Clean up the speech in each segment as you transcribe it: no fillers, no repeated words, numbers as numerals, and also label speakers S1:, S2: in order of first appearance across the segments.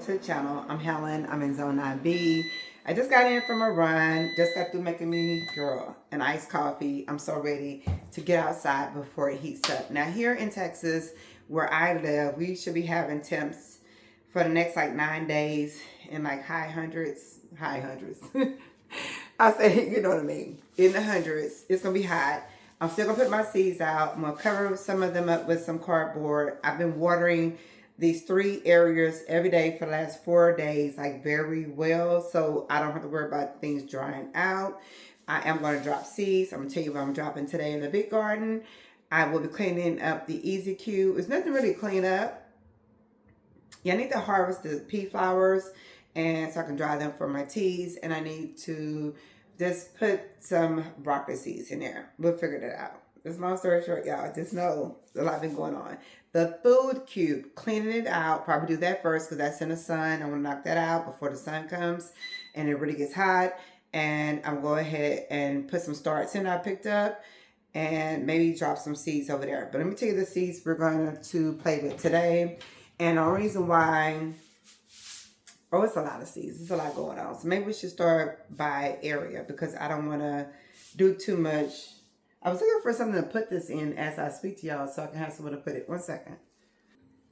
S1: welcome to the channel. I'm Helen. I'm in Zone 9B. I just got in from a run. Just got through making me, girl, an iced coffee. I'm so ready to get outside before it heats up. Now here in Texas, where I live, we should be having temps for the next like 9 days in like high hundreds. I say, you know what I mean, in the hundreds. It's gonna be hot. I'm still gonna put my seeds out. I'm gonna cover some of them up with some cardboard. I've been watering these 3 areas every day for the last 4 days, like very well, so I don't have to worry about things drying out. I am going to drop seeds. I'm going to tell you what I'm dropping today in the big garden. I will be cleaning up the Easy Cube. There's nothing really to clean up. Yeah, I need to harvest the pea flowers and so I can dry them for my teas, and I need to just put some broccoli seeds in there. We'll figure that out. This long story short, y'all, just know a lot been going on. The food cube, cleaning it out. Probably do that first because that's in the sun. I want to knock that out before the sun comes and it really gets hot. And I'm going ahead and put some starts in I picked up and maybe drop some seeds over there. But let me tell you the seeds we're going to play with today. And the reason why, oh, it's a lot of seeds. There's a lot going on. So maybe we should start by area because I don't want to do too much. I was looking for something to put this in as I speak to y'all so I can have somewhere to put it. 1 second.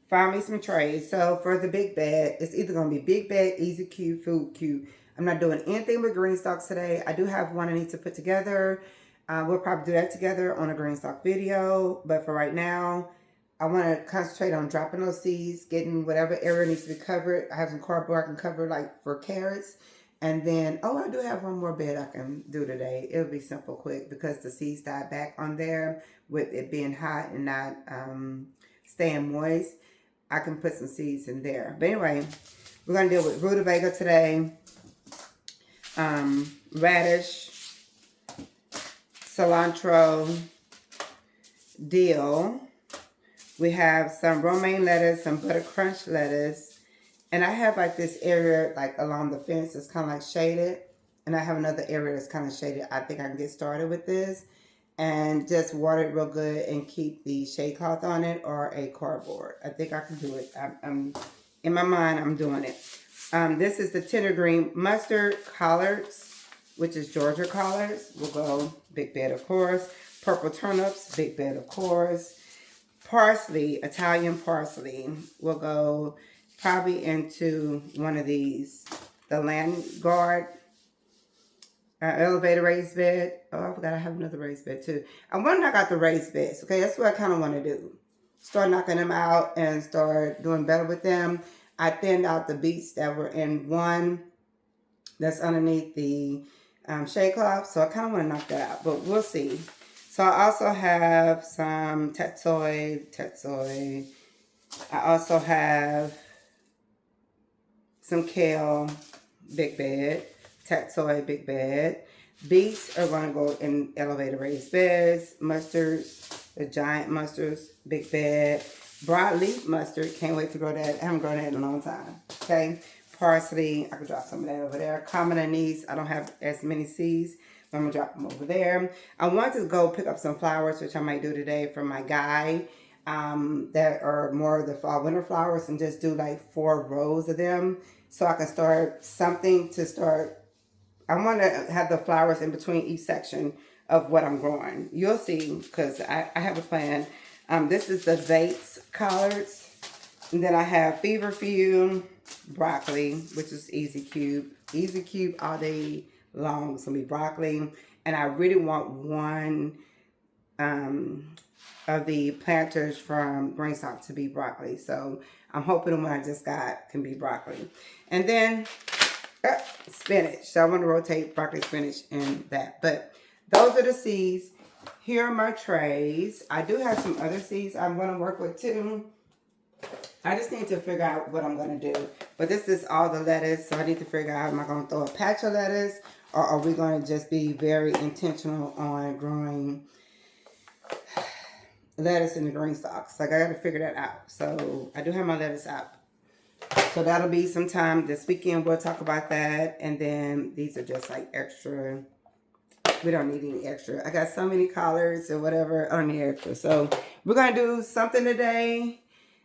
S1: Found me some trays. So for the big bag, it's either going to be big bag, easy cube, food cube. I'm not doing anything with green stalks today. I do have one I need to put together. We'll probably do that together on a green stalk video. But for right now, I want to concentrate on dropping those seeds, getting whatever area needs to be covered. I have some cardboard I can cover like for carrots. And then, oh, I do have one more bed I can do today. It'll be simple, quick, because the seeds died back on there with it being hot and not staying moist. I can put some seeds in there. But anyway, we're going to deal with rutabaga today, radish, cilantro, dill. We have some romaine lettuce, some butter crunch lettuce. And I have like this area like along the fence that's kind of like shaded. And I have another area that's kind of shaded. I think I can get started with this. And just water it real good and keep the shade cloth on it or a cardboard. I think I can do it. I'm in my mind, I'm doing it. This is the tender green mustard collards, which is Georgia collards. We'll go big bed, of course. Purple turnips, big bed, of course. Parsley, Italian parsley. We'll go probably into one of these. The land guard, elevator raised bed. Oh, I forgot I have another raised bed too. I want to knock out the raised beds. Okay, that's what I kind of want to do. Start knocking them out and start doing better with them. I thinned out the beets that were in one that's underneath the shade cloth. So I kind of want to knock that out, but we'll see. So I also have some tetsoy. I also have some kale, big bed, tetsoy, big bed. Beets are going to go in elevator raised beds. Mustards, the giant mustards, big bed. Broadleaf mustard, can't wait to grow that. I haven't grown that in a long time. Okay, parsley, I can drop some of that over there. Common anise, I don't have as many seeds, but I'm going to drop them over there. I want to go pick up some flowers, which I might do today for my guy. That are more of the fall winter flowers, and just do like 4 rows of them so I can start something to start. I want to have the flowers in between each section of what I'm growing. You'll see, because I have a plan. This is the Bates collards, and then I have feverfew, broccoli, which is easy cube all day long. It's gonna be broccoli, and I really want one of the planters from green stalk to be broccoli. So I'm hoping the one I just got can be broccoli. And then spinach. So I want to rotate broccoli, spinach, and that. But those are the seeds. Here are my trays. I do have some other seeds I'm going to work with too. I just need to figure out what I'm going to do. But this is all the lettuce. So I need to figure out, am I going to throw a patch of lettuce? Or are we going to just be very intentional on growing lettuce in the green stalks? Like, I got to figure that out. So I do have my lettuce out. So that'll be sometime this weekend. We'll talk about that. And then these are just like extra. We don't need any extra. I got so many collards or whatever. I don't need extra. So we're going to do something today.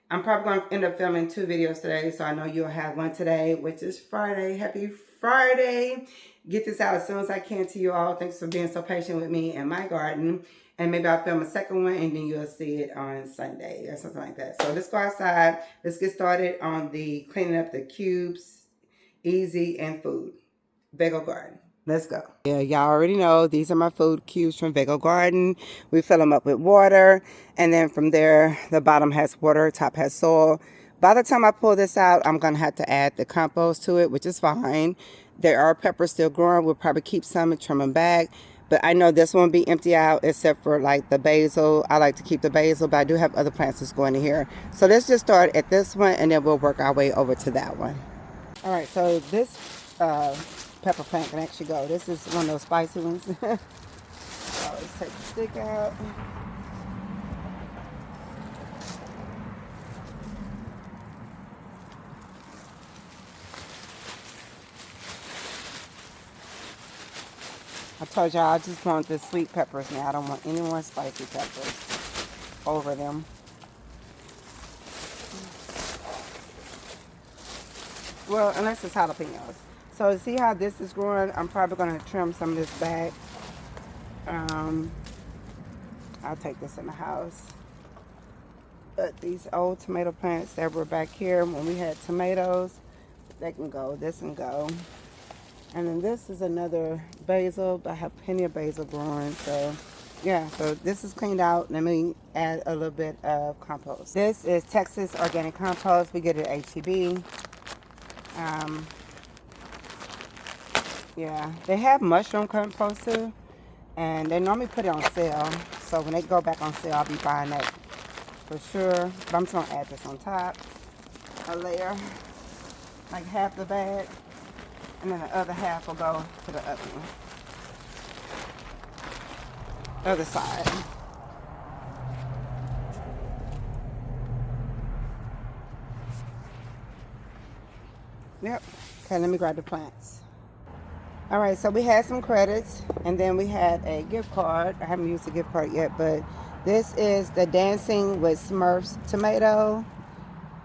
S1: I'm probably going to end up filming 2 videos today, so I know you'll have one today, which is Friday. Happy Friday. Get this out as soon as I can to you all. Thanks for being so patient with me and my garden. And maybe I'll film a second one, and then you'll see it on Sunday or something like that. So let's go outside. Let's get started on the cleaning up the cubes, easy, and food. Bagel Garden. Let's go. Yeah, y'all already know these are my food cubes from Bagel Garden. We fill them up with water, and then from there, the bottom has water, top has soil. By the time I pull this out, I'm going to have to add the compost to it, which is fine. There are peppers still growing. We'll probably keep some and trim them back. But I know this won't be empty out except for like the basil. I like to keep the basil, but I do have other plants that's going in here. So let's just start at this one, and then we'll work our way over to that one. All right, so this pepper plant can actually go. This is one of those spicy ones. So let's take the stick out. I told y'all I just want the sweet peppers now. I don't want any more spicy peppers over them. Well, unless it's jalapenos. So see how this is growing? I'm probably going to trim some of this back. I'll take this in the house. But these old tomato plants that were back here when we had tomatoes, they can go. This can go. And then this is another basil. I have plenty of basil growing. So yeah, so this is cleaned out. Let me add a little bit of compost. This is Texas organic compost. We get it at HEB. Yeah, they have mushroom compost too, and they normally put it on sale. So when they go back on sale, I'll be buying that for sure. But I'm just gonna add this on top, a layer, like half the bag, and then the other half will go to the other side. Yep. Okay, let me grab the plants. All right, so we had some credits, and then we had a gift card. I haven't used the gift card yet, but this is the Dancing with Smurfs tomato.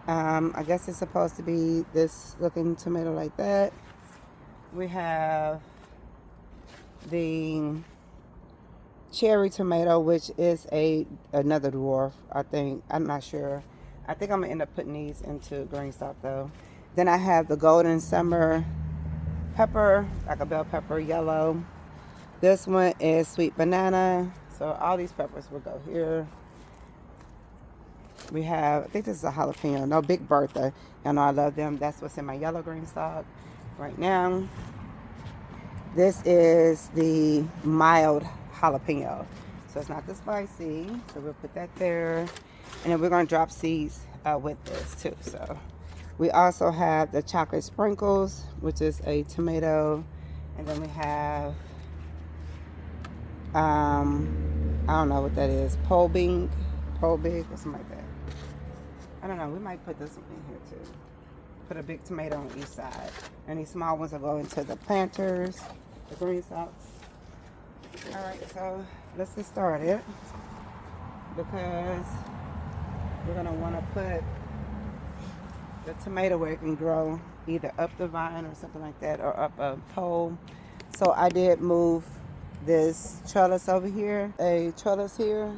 S1: I guess it's supposed to be this looking tomato like that. We have the cherry tomato, which is another dwarf, I think. I'm not sure. I think I'm going to end up putting these into green stock, though. Then I have the golden summer pepper, like a bell pepper, yellow. This one is sweet banana. So all these peppers will go here. We have, I think this is a jalapeno. No, Big Bertha. Y'all know I love them. That's what's in my yellow green stock right now. This is the mild jalapeno. So it's not the spicy. So we'll put that there. And then we're going to drop seeds with this too. So we also have the chocolate sprinkles, which is a tomato. And then we have, I don't know what that is, pole big or something like that. I don't know, we might put this one in here too. Put a big tomato on each side. And these small ones will go into the planters, the green stalks. All right, so let's get started, because we're gonna wanna put the tomato where it can grow either up the vine or something like that, or up a pole. So I did move this trellis over here, a trellis here,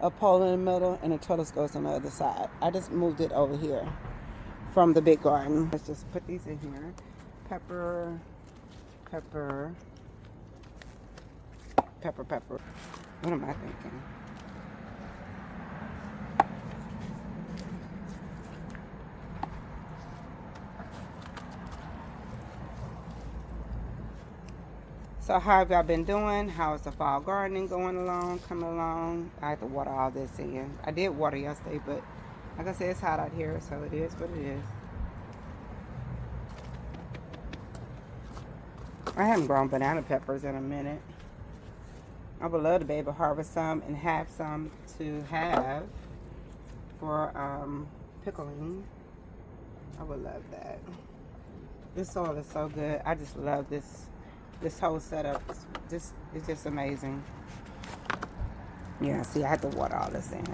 S1: a pole in the middle, and a trellis goes on the other side. I just moved it over here from the big garden. Let's just put these in here. Pepper, pepper, pepper, pepper. What am I thinking? So how have y'all been doing? How is the fall gardening going along, coming along? I have to water all this in. I did water yesterday, but like I said, it's hot out here, so it is what it is. I haven't grown banana peppers in a minute. I would love to be able to harvest some and have some to have for pickling. I would love that. This soil is so good. I just love this whole setup. It's just amazing. Yeah, see, I had to water all this in.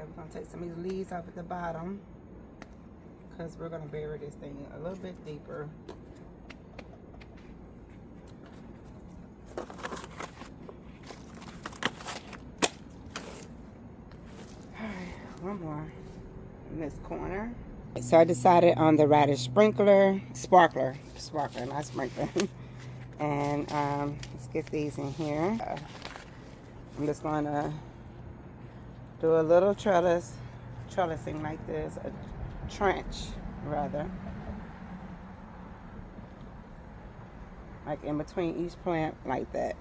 S1: Okay, we're gonna take some of these leaves off at the bottom because we're gonna bury this thing a little bit deeper. Alright, one more in this corner. So I decided on the radish sprinkler, sparkler, not sprinkler. And let's get these in here. I'm just gonna do a little trellising like this, a trench rather, like in between each plant like that.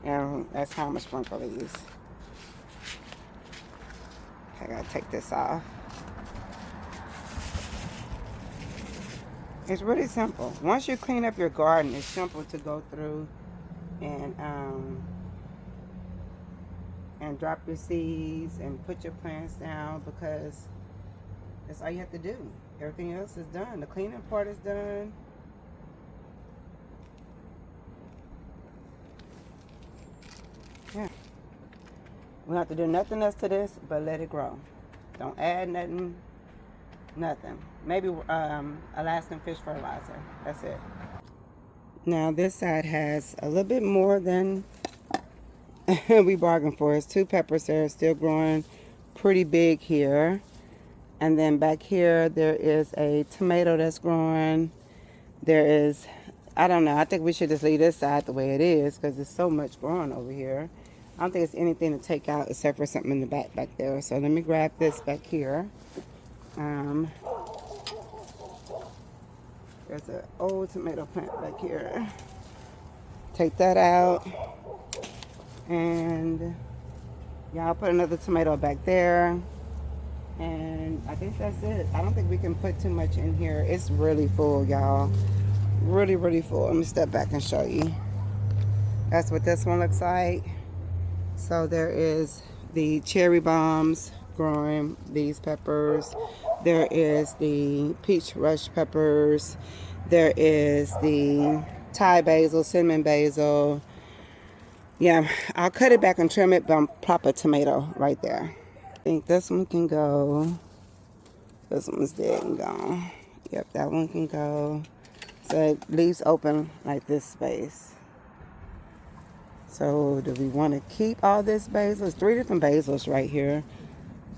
S1: And that's how I'm gonna sprinkle these. I gotta take this off. It's really simple. Once you clean up your garden, it's simple to go through and drop your seeds and put your plants down, because that's all you have to do. Everything else is done. The cleaning part is done. Yeah. We don't have to do nothing else to this but let it grow. Don't add nothing. Nothing. Maybe Alaskan fish fertilizer. That's it. Now this side has a little bit more than we bargained for. It's 2 peppers there, still growing pretty big here. And then back here there is a tomato that's growing. There is, I don't know, I think we should just leave this side the way it is because there's so much growing over here. I don't think it's anything to take out except for something in the back there. So let me grab this back here. There's an old tomato plant back here. Take that out. And yeah, I'll put another tomato back there. And I think that's it. I don't think we can put too much in here. It's really full, y'all. Really, really full. Let me step back and show you. That's what this one looks like. So there is the cherry bombs growing, these peppers. There is the peach rush peppers. There is the Thai basil, cinnamon basil. Yeah, I'll cut it back and trim it, but I'll pop a tomato right there. I think this one can go. This one's dead and gone. Yep, that one can go. So it leaves open like this space. So do we want to keep all this basil? There's 3 different basils right here.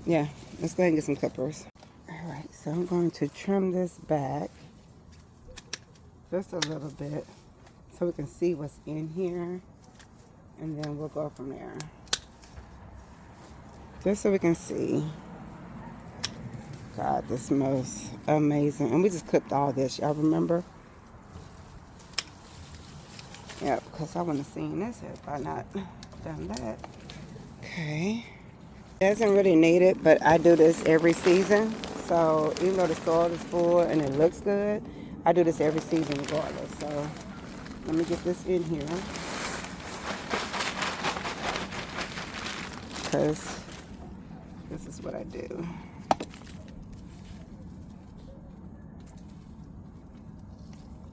S1: Yeah, let's go ahead and get some clippers. Alright, so I'm going to trim this back just a little bit so we can see what's in here. And then we'll go from there. Just so we can see. God, this smells amazing. And we just clipped all this, y'all remember? Yeah, because I wouldn't have seen this if I not done that. Okay. It doesn't really need it, but I do this every season. So even though the soil is full and it looks good, I do this every season regardless. So let me get this in here. Because this is what I do.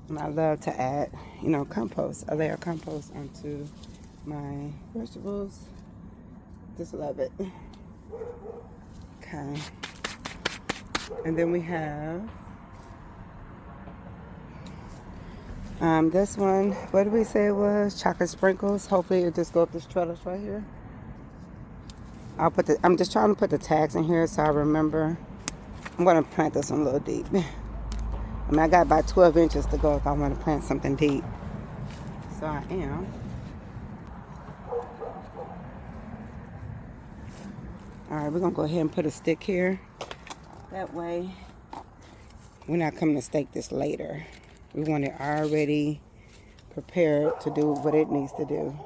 S1: And I love to add, you know, compost, a layer of compost onto my vegetables. Just love it. Okay. And then we have this one. What did we say it was? Chocolate sprinkles. Hopefully it'll just go up this trellis right here. I'm just trying to put the tags in here so I remember. I'm going to plant this one a little deep. I mean, I got about 12 inches to go if I want to plant something deep. So I am. Alright, we're going to go ahead and put a stick here. That way, we're not coming to stake this later. We want it already prepared to do what it needs to do.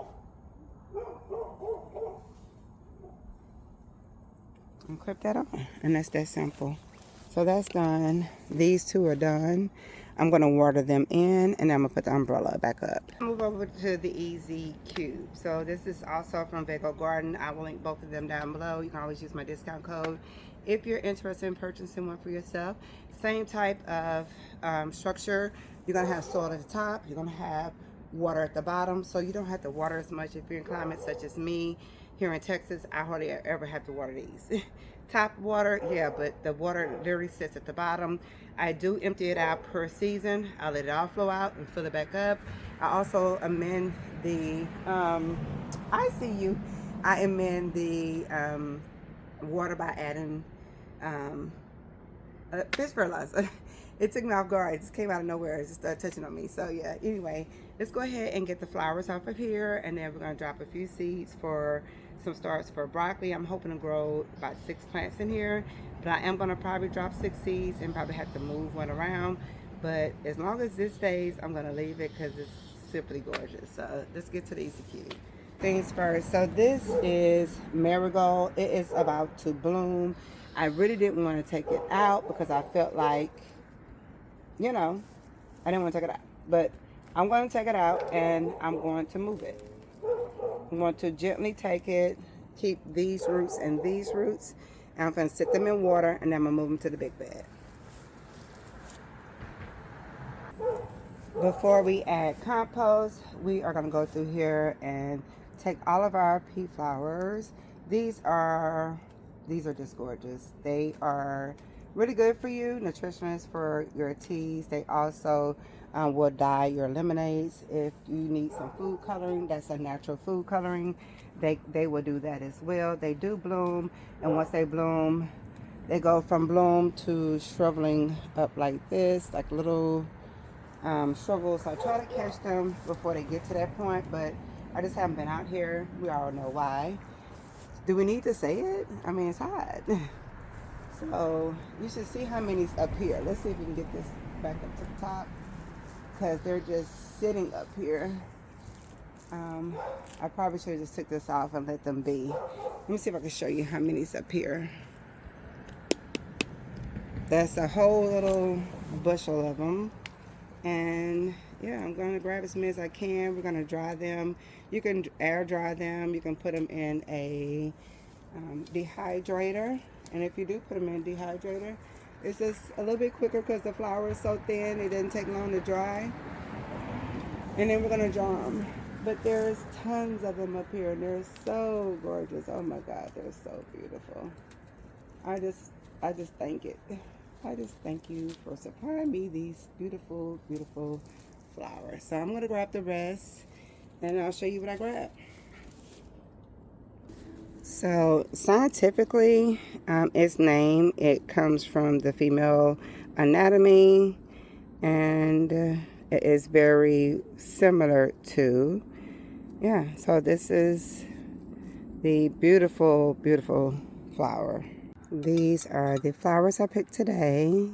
S1: And clip that on, and that's that simple. So that's done. These 2 are done. I'm going to water them in, and I'm going to put the umbrella back up. Move over to the Easy Cube. So this is also from Vago Garden. I will link both of them down below. You can always use my discount code if you're interested in purchasing one for yourself. Same type of structure. You're going to have soil at the top. You're going to have water at the bottom, so you don't have to water as much if you're in climates such as me. Here in Texas, I hardly ever have to water these. Top water, yeah, but the water literally sits at the bottom. I do empty it out per season. I let it all flow out and fill it back up. I also amend the, I see you. I amend the water by adding fish fertilizer. It took me off guard. It just came out of nowhere. It just started touching on me. So yeah, anyway, let's go ahead and get the flowers off of here, and then we're going to drop a few seeds for some starts for broccoli. I'm hoping to grow about 6 plants in here, but I am going to probably drop 6 seeds and probably have to move one around. But as long as this stays, I'm going to leave it because it's simply gorgeous. So let's get to these cute things first. So this is marigold. It is about to bloom. I really didn't want to take it out because I felt like, you know, I didn't want to take it out. But I'm going to take it out and I'm going to move it. I'm going to gently take it, keep these roots and these roots, and I'm going to sit them in water, and then I'm going to move them to the big bed. Before we add compost, we are going to go through here and take all of our pea flowers. These are just gorgeous. They are really good for you, nutritious for your teas. They also will dye your lemonades. If you need some food coloring, that's a natural food coloring. They will do that as well. They do bloom, and once they bloom, they go from bloom to shriveling up like this, like little shrivels. I try to catch them before they get to that point, but I just haven't been out here. We all know why. Do we need to say it? I mean, it's hot. So you should see how many's up here. Let's see if we can get this back up to the top, because they're just sitting up here. I probably should have just took this off and let them be. Let me see if I can show you how many's up here. That's a whole little bushel of them. And yeah, I'm going to grab as many as I can. We're going to dry them. You can air dry them. You can put them in a dehydrator. And if you do put them in a dehydrator, it's just a little bit quicker because the flour is so thin. It doesn't take long to dry. And then we're going to dry them. But there's tons of them up here, and they're so gorgeous. Oh my God, they're so beautiful. I just thank it. I just thank you for supplying me these beautiful, beautiful flowers. So I'm going to grab the rest, and I'll show you what I grabbed. So scientifically, its name, it comes from the female anatomy, and it is very similar to, yeah, so this is the beautiful, beautiful flower. These are the flowers I picked today.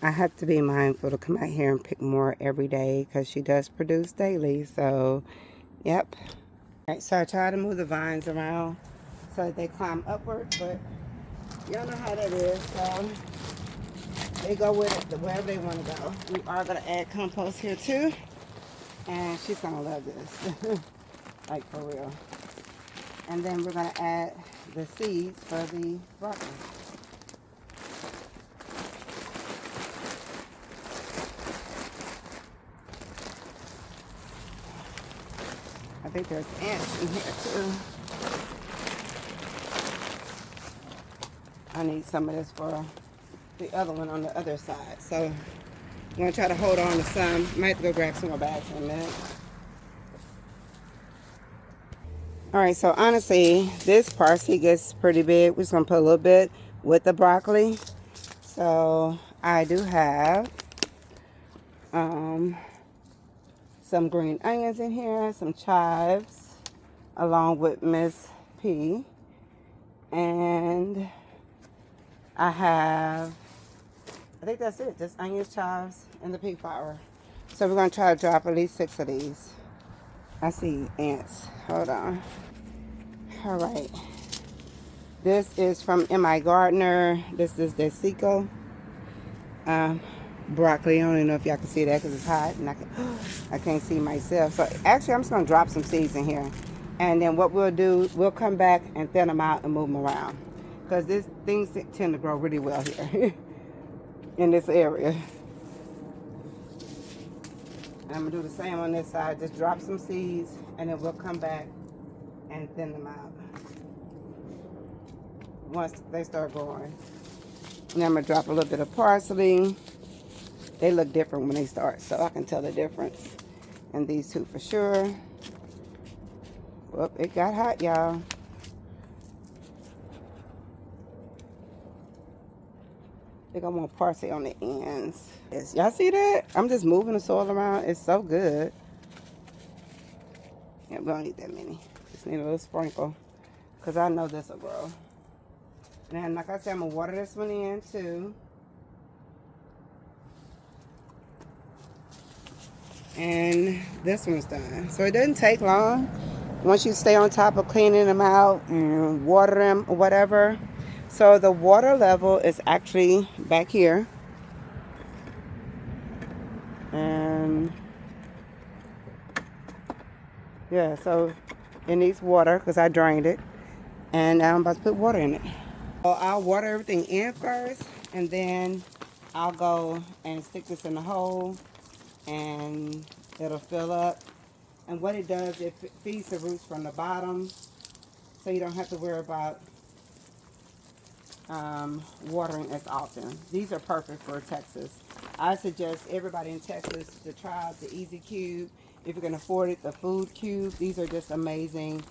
S1: I have to be mindful to come out here and pick more every day because she does produce daily. So, yep. All right, so I try to move the vines around so that they climb upward, but y'all know how that is. So they go with it wherever they want to go. We are going to add compost here too, and she's going to love this, like for real. And then we're going to add the seeds for the broccoli. I think there's ants in here too. I need some of this for the other one on the other side. So I'm going to try to hold on to some. Might have to go grab some more bags in a minute. Alright, so honestly, this parsley gets pretty big. We're just going to put a little bit with the broccoli. So I do have some green onions in here, some chives, along with Miss P. And I think that's it. Just onions, chives, and the pea flour. So we're going to try to drop at least 6 of these. I see ants. Hold on. All right. This is from M.I. Gardner. This is the Seco broccoli. I don't even know if y'all can see that because it's hot and I can't see myself. So actually, I'm just going to drop some seeds in here. And then what we'll do, we'll come back and thin them out and move them around. Because these things tend to grow really well here in this area. I'm gonna do the same on this side. Just drop some seeds and then we'll come back and thin them out once they start growing. And I'm gonna drop a little bit of parsley. They look different when they start, so I can tell the difference. And these two for sure. Whoop, it got hot, y'all. I think I want parsley on the ends. Yes, y'all see that? I'm just moving the soil around. It's so good. Yeah, we don't need that many. Just need a little sprinkle, because I know this will grow. And then, like I said, I'm going to water this one in, too. And this one's done. So it doesn't take long. Once you stay on top of cleaning them out and water them or whatever. So the water level is actually back here. And yeah, so it needs water because I drained it. And now I'm about to put water in it. So I'll water everything in first, and then I'll go and stick this in the hole and it'll fill up. And what it does, it feeds the roots from the bottom, so you don't have to worry about watering as often. These are perfect for Texas. I suggest everybody in Texas to try out the Easy Cube. If you can afford it, the Food Cube. These are just amazing.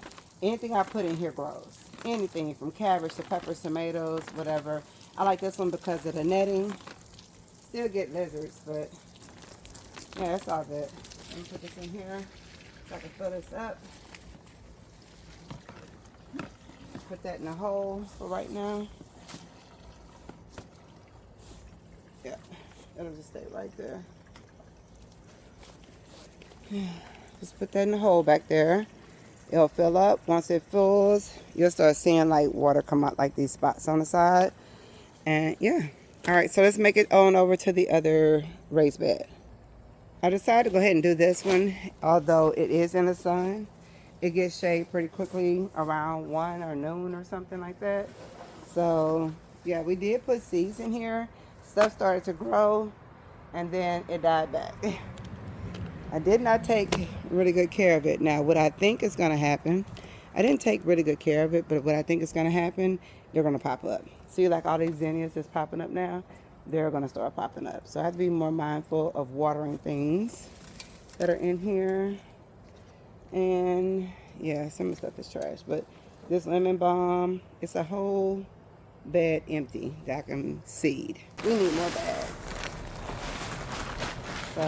S1: Anything I put in here grows. Anything from cabbage to peppers, tomatoes, whatever. I like this one because of the netting. Still get lizards, but yeah, it's all good. Let me put this in here so I can fill this up. Put that in the hole for right now. Yeah, it'll just stay right there. Just put that in the hole back there. It'll fill up. Once it fills, you'll start seeing like water come out like these spots on the side. And yeah. All right, so let's make it on over to the other raised bed. I decided to go ahead and do this one, although it is in the sun. It gets shade pretty quickly around 1 or noon or something like that. So yeah, we did put seeds in here. Stuff started to grow and then it died back. I did not take really good care of it. Now, what I think is going to happen, I didn't take really good care of it, but what I think is going to happen, they're going to pop up. See, like all these zinnias that's popping up now, they're going to start popping up. So I have to be more mindful of watering things that are in here. And yeah, some of the stuff is trash, but this lemon balm, it's a whole bed empty that I can seed. We need more bags. So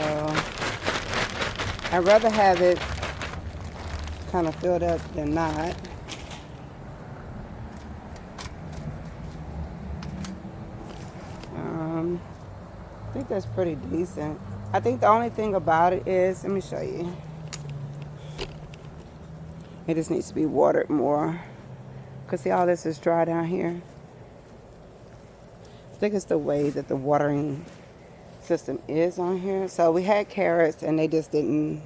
S1: I'd rather have it kind of filled up than not. I think that's pretty decent. I think the only thing about it is, let me show you. It just needs to be watered more. Because see, all this is dry down here. I think it's the way that the watering system is on here. So we had carrots and they just didn't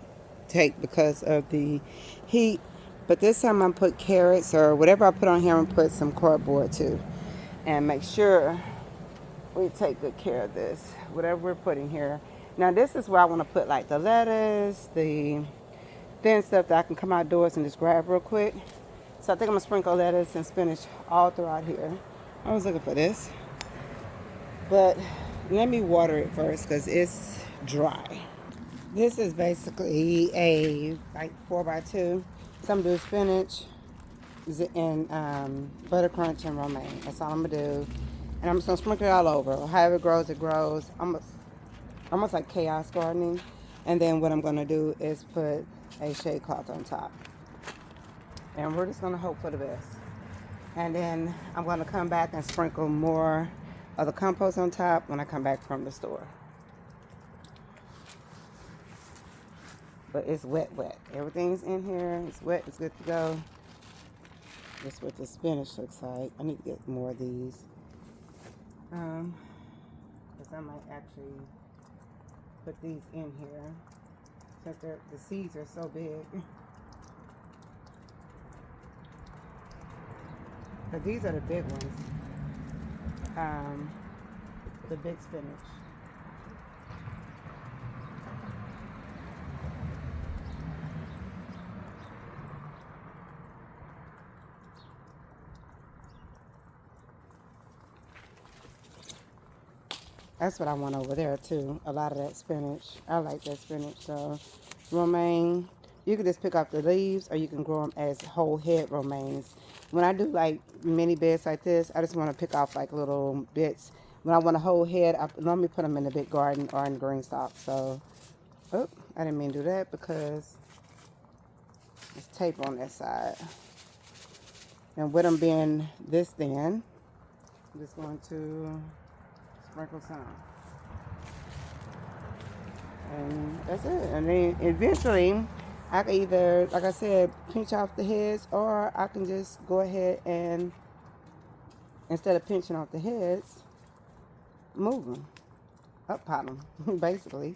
S1: take because of the heat. But this time I'm put carrots or whatever I put on here, I'm put some cardboard too. And make sure we take good care of this, whatever we're putting here. Now this is where I want to put like the lettuce, the thin stuff that I can come outdoors and just grab real quick. So I think I'm going to sprinkle lettuce and spinach all throughout here. I was looking for this. But let me water it first because it's dry. This is basically a like 4x2. So I'm going to do spinach and butter crunch and romaine. That's all I'm going to do. And I'm just going to sprinkle it all over. However it grows, it grows. Almost like chaos gardening. And then what I'm going to do is put a shade cloth on top. And we're just going to hope for the best. And then I'm going to come back and sprinkle more of the compost on top when I come back from the store. But it's wet. Everything's in here. It's wet. It's good to go. That's what the spinach looks like. I need to get more of these. Because I might actually put these in here. Since the seeds are so big. But these are the big ones. The big spinach. That's what I want over there too. A lot of that spinach. I like that spinach. So romaine, you can just pick up the leaves or you can grow them as whole head romaines. When I do like mini beds like this, I just want to pick off like little bits. When I want a whole head, I normally put them in the big garden or in green stock. So, oh, I didn't mean to do that because there's tape on that side. And with them being this thin, I'm just going to sprinkle some. And that's it. And then eventually, I can either, like I said, pinch off the heads, or I can just go ahead and, instead of pinching off the heads, move them, up pot them, basically,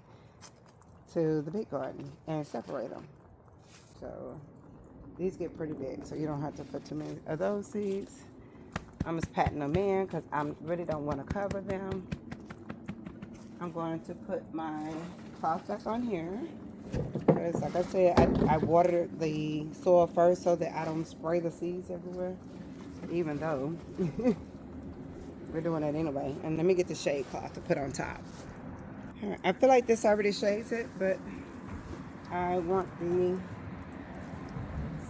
S1: to the big garden and separate them. So these get pretty big, so you don't have to put too many of those seeds. I'm just patting them in because I really don't want to cover them. I'm going to put my cloth back on here because, like I said, I watered the soil first so that I don't spray the seeds everywhere, even though we're doing it anyway. And let me get the shade cloth to put on top. I feel like this already shades it, but I want the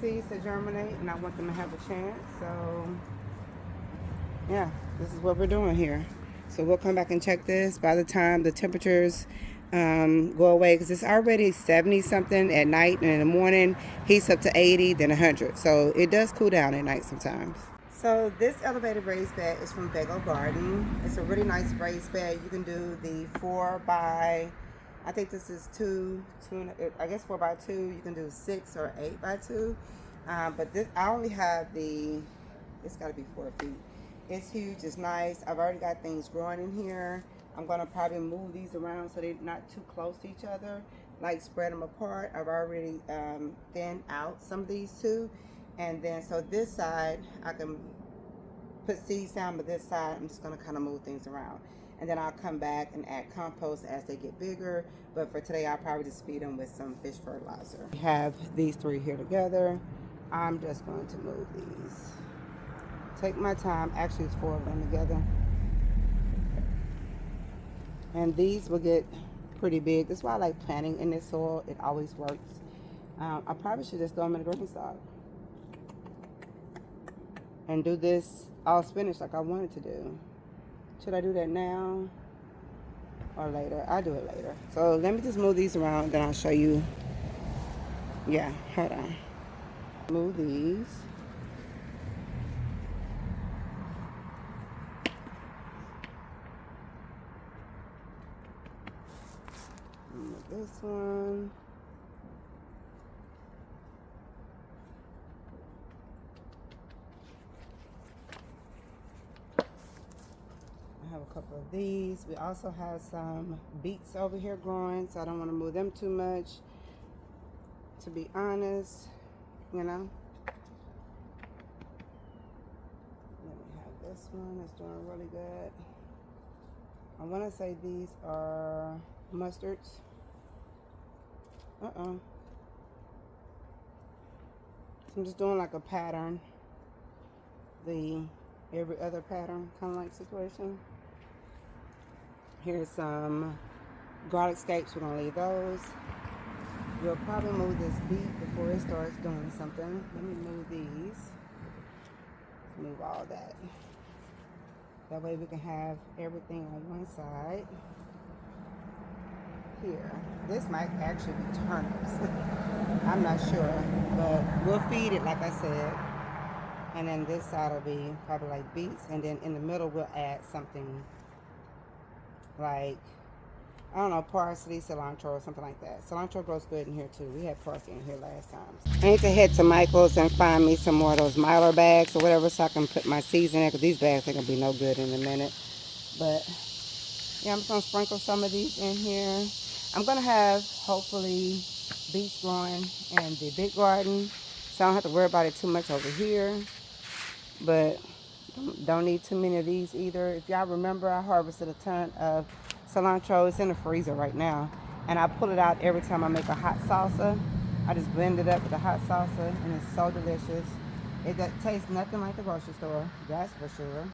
S1: seeds to germinate and I want them to have a chance. So yeah, this is what we're doing here. So we'll come back and check this by the time the temperatures go away, because it's already 70 something at night, and in the morning heats up to 80, then 100. So it does cool down at night sometimes. So this elevated raised bed is from Bagel Garden. It's a really nice raised bed. You can do the 4 by, I think this is I guess 4 by 2. You can do 6 or 8 by 2. But this, I only have it's got to be 4 feet. It's huge, it's nice. I've already got things growing in here. I'm gonna probably move these around so they're not too close to each other, like spread them apart. I've already thinned out some of these too. And then, so this side, I can put seeds down, but this side, I'm just gonna kind of move things around. And then I'll come back and add compost as they get bigger. But for today, I'll probably just feed them with some fish fertilizer. We have these 3 here together. I'm just going to move these. Take my time. Actually, it's 4 of them together. And these will get pretty big. That's why I like planting in this soil. It always works. I probably should just throw them in the green stock and do this all spinach like I wanted to do. Should I do that now or later? I'll do it later. So let me just move these around, then I'll show you. Yeah, hold on. Move these. This one. I have a couple of these. We also have some beets over here growing, so I don't want to move them too much, to be honest, you know. Then we have this one that's doing really good. I want to say these are mustards. So I'm just doing like a pattern, the every other pattern kind of like situation. Here's some garlic scapes. We're gonna leave those. We'll probably move this beet before it starts doing something. Let me move these. Move all that. That way we can have everything on one side. Here, this might actually be turnips. I'm not sure, but we'll feed it like I said. And then this side will be probably like beets, and then in the middle we'll add something like, I don't know, parsley, cilantro, or something like that. Cilantro grows good in here too. We had parsley in here last time. I need to head to Michael's and find me some more of those Mylar bags or whatever, so I can put my seeds in there, because these bags ain't gonna be no good in a minute. But yeah, I'm just gonna sprinkle some of these in here. I'm gonna have, hopefully, beets growing in the big garden, so I don't have to worry about it too much over here. But don't need too many of these either. If y'all remember, I harvested a ton of cilantro. It's in the freezer right now, and I pull it out every time I make a hot salsa. I just blend it up with the hot salsa, and it's so delicious. It tastes nothing like the grocery store, that's for sure.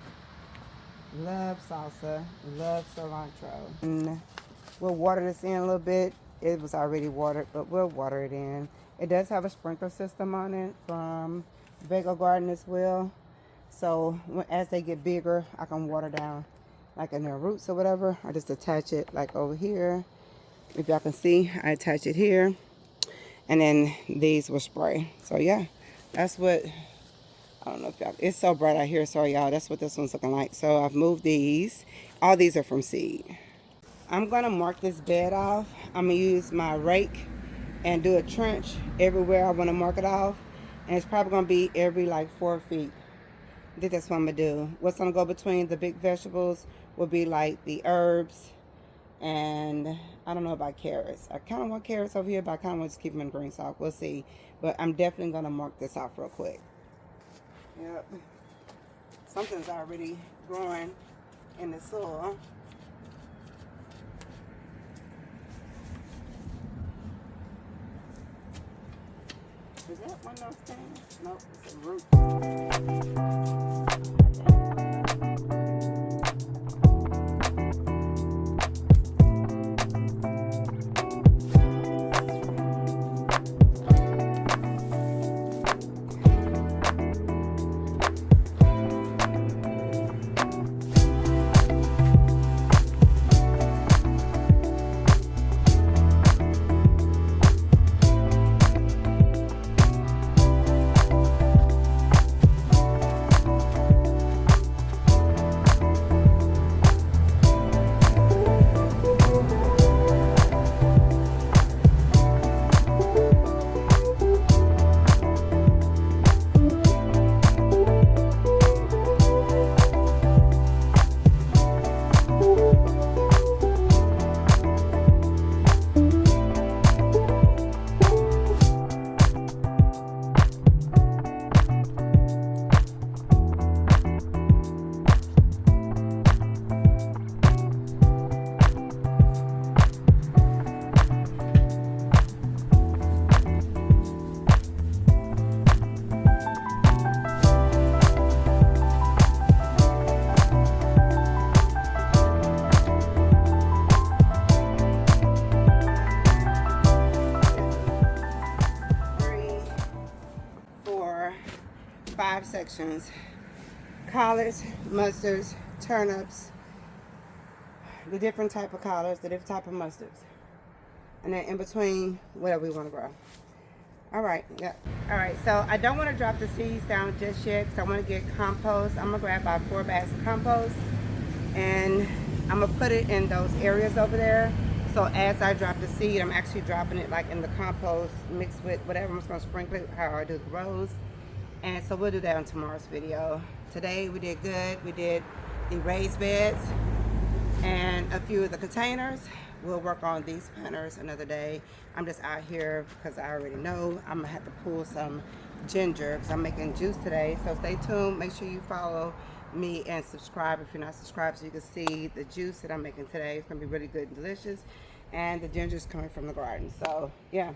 S1: Love salsa. Love cilantro. And we'll water this in a little bit. It was already watered, but we'll water it in. It does have a sprinkler system on it from Vega Garden as well. So as they get bigger, I can water down like in their roots or whatever. I just attach it like over here. If y'all can see, I attach it here. And then these will spray. So yeah, that's what, I don't know if y'all, it's so bright out here. Sorry y'all, that's what this one's looking like. So I've moved these. All these are from seed. I'm gonna mark this bed off. I'm gonna use my rake and do a trench everywhere I wanna mark it off. And it's probably gonna be every like 4 feet. I think that's what I'm gonna do. What's gonna go between the big vegetables will be like the herbs, and I don't know about carrots. I kind of want carrots over here, but I kind of want to keep them in green stalk. We'll see. But I'm definitely gonna mark this off real quick. Yep. Something's already growing in the soil. Is that one of those things? Nope, it's a root. Five sections: collards, mustards, turnips, the different type of collards, the different type of mustards, and then in between whatever we want to grow. All right, yeah. All right, so I don't want to drop the seeds down just yet because I want to get compost. I'm gonna grab about 4 bags of compost, and I'm gonna put it in those areas over there. So as I drop the seed, I'm actually dropping it like in the compost mixed with whatever. I'm just gonna sprinkle it how I do the rows. And so we'll do that on tomorrow's video. Today we did good. We did the raised beds and a few of the containers. We'll work on these planters another day. I'm just out here because I already know I'm gonna have to pull some ginger because I'm making juice today. So stay tuned. Make sure you follow me and subscribe if you're not subscribed so you can see the juice that I'm making today. It's gonna be really good and delicious. And the ginger is coming from the garden. So yeah.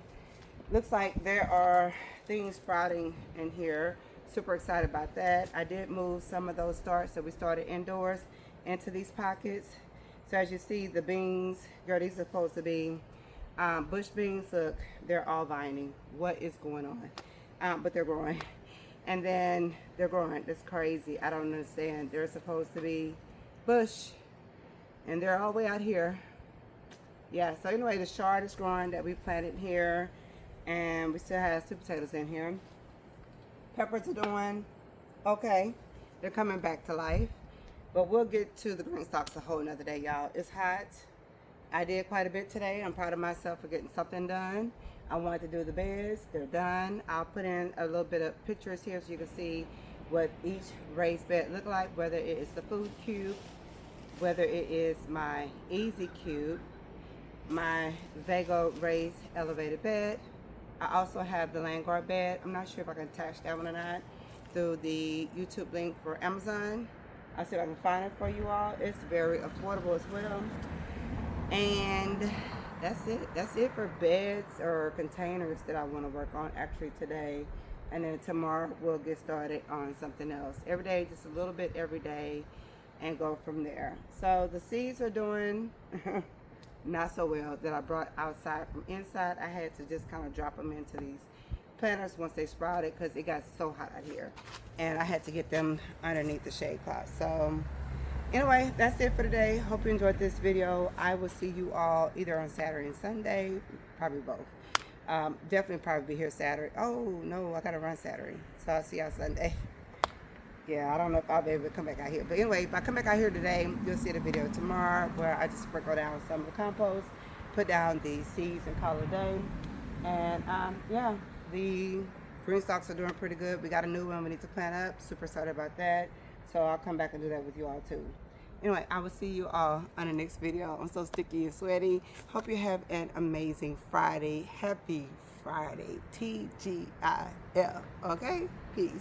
S1: Looks like there are things sprouting in here. Super excited about that. I did move some of those starts that we started indoors into these pockets. So as you see, the beans, girl, these are supposed to be bush beans. Look, they're all vining. What is going on? But they're growing. And then they're growing. That's crazy. I don't understand. They're supposed to be bush. And they're all the way out here. Yeah, so anyway, the chard is growing that we planted here. And we still have sweet potatoes in here. Peppers are doing okay. They're coming back to life. But we'll get to the green stalks a whole nother day, y'all. It's hot. I did quite a bit today. I'm proud of myself for getting something done. I wanted to do the beds. They're done. I'll put in a little bit of pictures here so you can see what each raised bed look like, whether it is the food cube, whether it is my easy cube, my Vega raised elevated bed. I also have the land guard bed. I'm not sure if I can attach that one or not through the YouTube link for Amazon. I'll see if I can find it for you all. It's very affordable as well. And that's it. That's it for beds or containers that I want to work on actually today. And then tomorrow we'll get started on something else. Every day, just a little bit every day. and go from there. So the seeds are doing not so well that I brought outside from inside. I had to just kind of drop them into these planters once they sprouted because it got so hot out here, and I had to get them underneath the shade cloth. So anyway, that's it for today. Hope you enjoyed this video. I will see you all either on Saturday and Sunday, probably both. Definitely probably be here Saturday. Oh no, I gotta run Saturday, so I'll see y'all Sunday. Yeah, I don't know if I'll be able to come back out here, but anyway, if I come back out here today, you'll see the video tomorrow where I just sprinkle down some of the compost, put down the seeds, and call it a day. And yeah, the green stalks are doing pretty good. We got a new one we need to plant up. Super excited about that. So I'll come back and do that with you all too. Anyway, I will see you all on the next video. I'm so sticky and sweaty. Hope you have an amazing Friday. Happy Friday. TGIL. Okay? Peace.